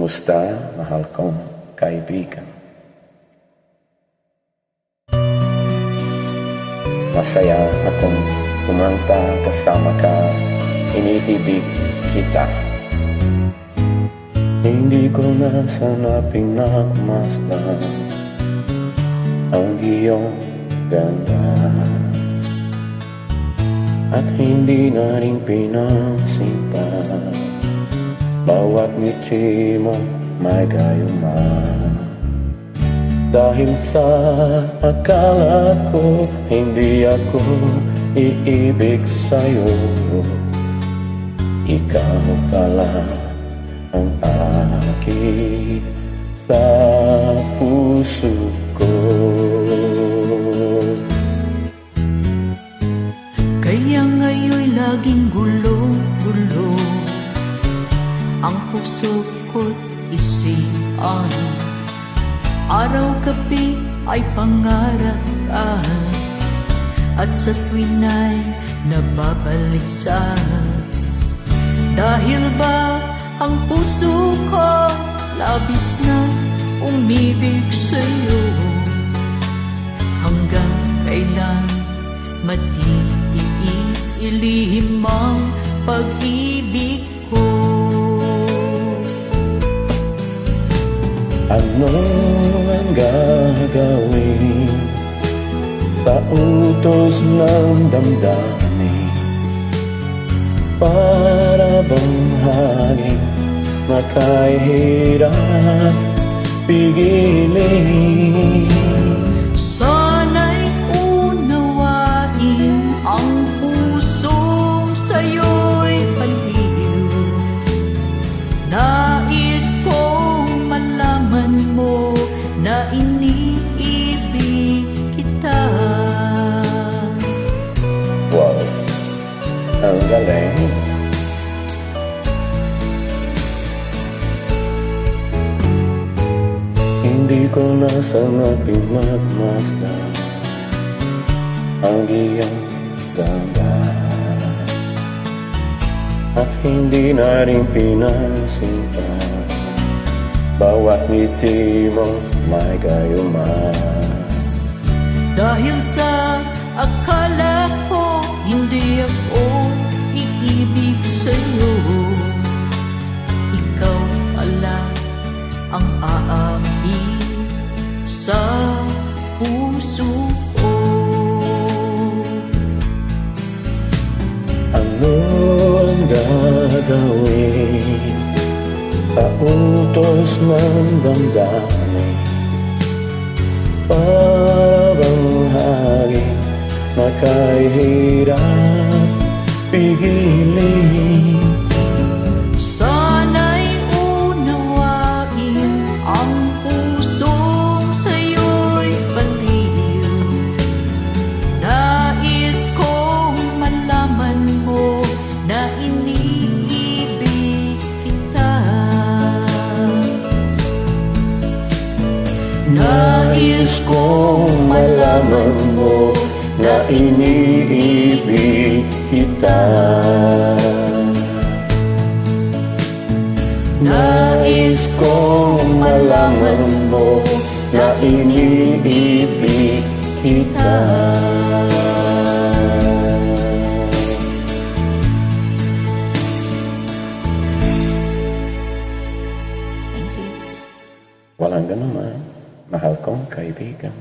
Kumusta, mahal kong kaibigan? Masaya akong kumanta kasama ka, iniibig kita. Hindi ko na sana pinagmasdan ang iyong ganda, at hindi na rin pinagsimpan bawat ngiti mo may gayuma. Dahil sa akala ko hindi ako iibig sa'yo, ikaw pala ang akin sa puso ko. Kaya ngayon'y laging gulo-gulo ang puso ko't isipan. Araw-gabi ay pangarap ka, at sa tuwin ay nababalik sa. Dahil ba ang puso ko labis na umibig sa'yo, hanggang kailan matitiis ilihim ang pag-ibig ko. Ano ang gagawin sa utos ng damdamin? Para bang hangin na kahirap pigilin? Sana'y unawain ang pusong sa'yo'y baliw. Nais kong malaman mo na iniibig kita. Wow, ang galing! Hindi ko na sana pinagmasdan ang iyong ganda, at hindi na rin pinansintan bawat ngiti mo may gayuma. Dahil sa akala ko hindi ako iibig sa'yo, ikaw pala ang aamin sa puso ko. Ano ang gagawin sa utos ng damdamin? Para bang hangin na kahirap pigilin? Sana'y unawain ang pusong sa'yo'y baliw. Nais kong malaman mo na iniibig kita. Nais kong malaman mo na iniibig kita. Nais kong malaman mo na iniibig kita. Walang ganuman, mahal kong kaibigan.